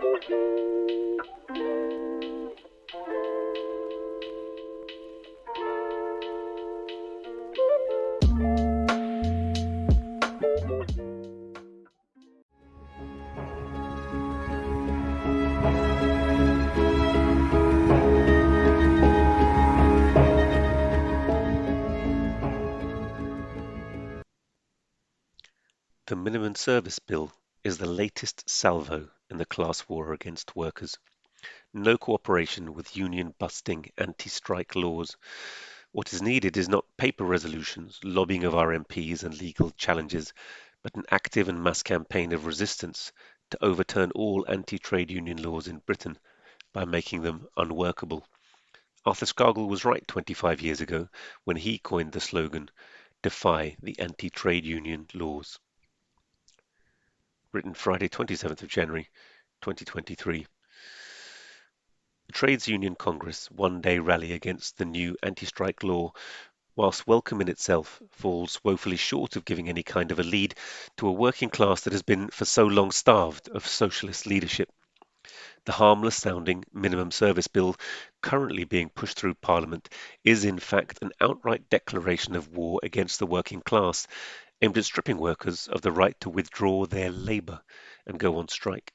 The Minimum Service Bill is the latest salvo in the class war against workers. No cooperation with union-busting anti-strike laws. What is needed is not paper resolutions, lobbying of our MPs and legal challenges, but an active and mass campaign of resistance to overturn all anti-trade union laws in Britain by making them unworkable. Arthur Scargill was right 25 years ago when he coined the slogan, "Defy the anti-trade union laws." Written Friday 27th of January 2023. The Trades Union Congress one-day rally against the new anti-strike law, whilst welcome in itself, falls woefully short of giving any kind of a lead to a working class that has been for so long starved of socialist leadership. The harmless-sounding Minimum Service Bill currently being pushed through Parliament is in fact an outright declaration of war against the working class, aimed at stripping workers of the right to withdraw their labour and go on strike.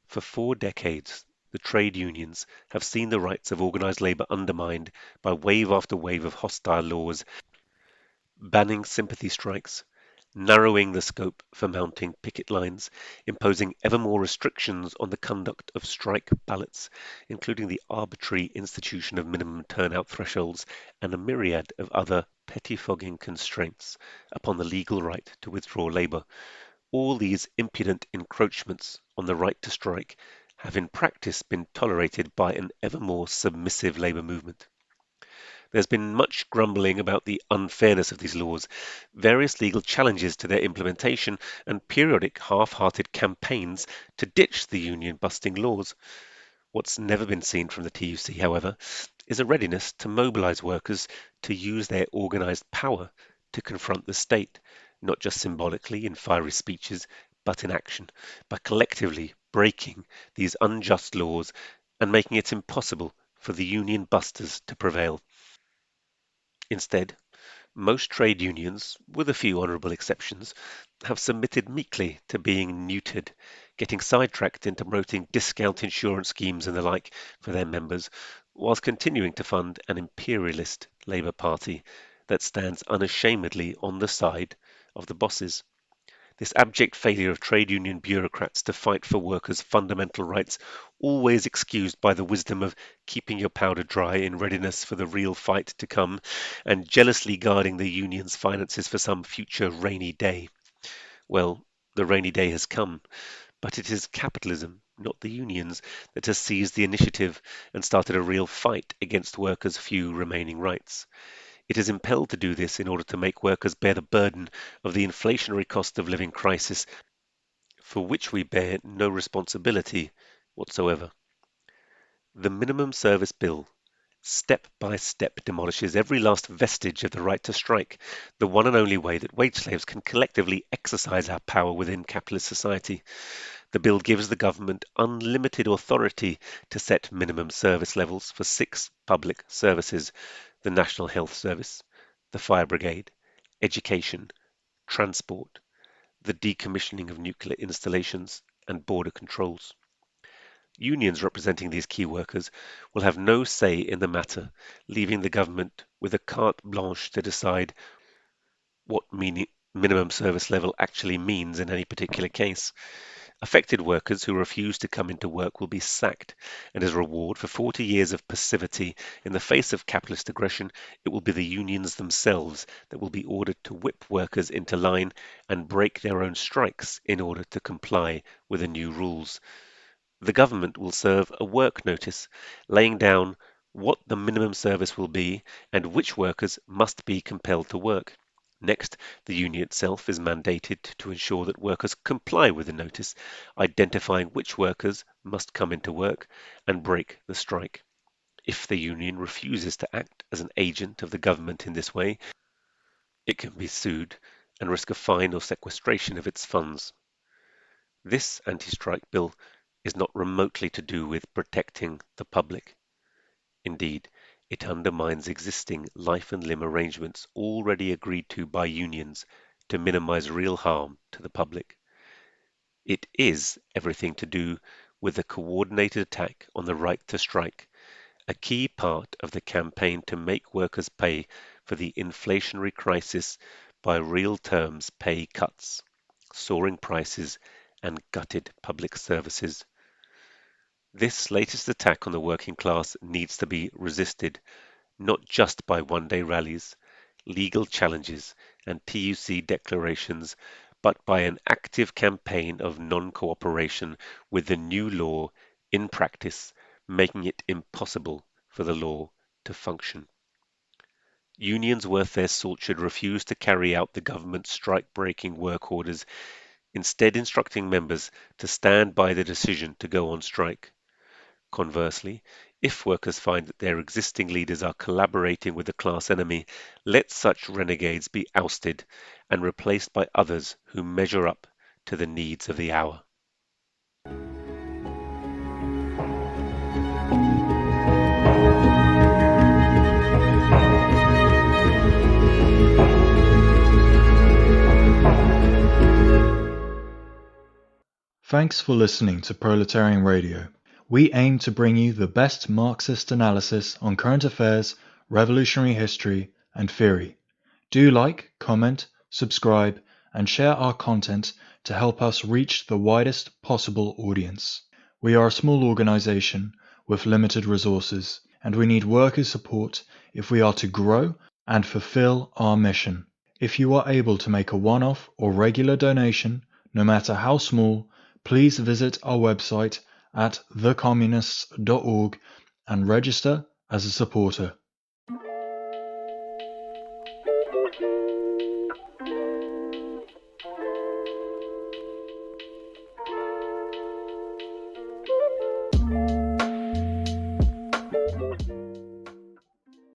For 4 decades, the trade unions have seen the rights of organised labour undermined by wave after wave of hostile laws, banning sympathy strikes, narrowing the scope for mounting picket lines, imposing ever more restrictions on the conduct of strike ballots, including the arbitrary institution of minimum turnout thresholds, and a myriad of other pettifogging constraints upon the legal right to withdraw labour. All these impudent encroachments on the right to strike have in practice been tolerated by an ever more submissive labour movement. There's been much grumbling about the unfairness of these laws, various legal challenges to their implementation, and periodic half-hearted campaigns to ditch the union-busting laws. What's never been seen from the TUC, however, is a readiness to mobilise workers to use their organised power to confront the state, not just symbolically in fiery speeches, but in action, by collectively breaking these unjust laws and making it impossible for the union busters to prevail. Instead, most trade unions, with a few honourable exceptions, have submitted meekly to being neutered, getting sidetracked into promoting discount insurance schemes and the like for their members, whilst continuing to fund an imperialist Labour Party that stands unashamedly on the side of the bosses. This abject failure of trade union bureaucrats to fight for workers' fundamental rights, always excused by the wisdom of keeping your powder dry in readiness for the real fight to come, and jealously guarding the union's finances for some future rainy day. Well, the rainy day has come, but it is capitalism, not the unions, that has seized the initiative and started a real fight against workers' few remaining rights. It is impelled to do this in order to make workers bear the burden of the inflationary cost of living crisis, for which we bear no responsibility whatsoever. The Minimum Service Bill step by step demolishes every last vestige of the right to strike, the one and only way that wage slaves can collectively exercise our power within capitalist society. The bill gives the government unlimited authority to set minimum service levels for 6 public services: the National Health Service, the Fire Brigade, education, transport, the decommissioning of nuclear installations, and border controls. Unions representing these key workers will have no say in the matter, leaving the government with a carte blanche to decide what minimum service level actually means in any particular case. Affected workers who refuse to come into work will be sacked, and as a reward for 40 years of passivity in the face of capitalist aggression, it will be the unions themselves that will be ordered to whip workers into line and break their own strikes in order to comply with the new rules. The government will serve a work notice laying down what the minimum service will be and which workers must be compelled to work. Next, the union itself is mandated to ensure that workers comply with the notice, identifying which workers must come into work and break the strike. If the union refuses to act as an agent of the government in this way, it can be sued and risk a fine or sequestration of its funds. This anti-strike bill is not remotely to do with protecting the public. Indeed, it undermines existing life and limb arrangements already agreed to by unions to minimize real harm to the public. It is everything to do with a coordinated attack on the right to strike, a key part of the campaign to make workers pay for the inflationary crisis by real terms pay cuts, soaring prices, and gutted public services. This latest attack on the working class needs to be resisted, not just by one-day rallies, legal challenges, and TUC declarations, but by an active campaign of non-cooperation with the new law in practice, making it impossible for the law to function. Unions worth their salt should refuse to carry out the government's strike-breaking work orders, instead instructing members to stand by the decision to go on strike. Conversely, if workers find that their existing leaders are collaborating with the class enemy, let such renegades be ousted and replaced by others who measure up to the needs of the hour. Thanks for listening to Proletarian Radio. We aim to bring you the best Marxist analysis on current affairs, revolutionary history, and theory. Do like, comment, subscribe, and share our content to help us reach the widest possible audience. We are a small organization with limited resources, and we need workers' support if we are to grow and fulfill our mission. If you are able to make a one-off or regular donation, no matter how small, please visit our website at thecommunists.org and register as a supporter.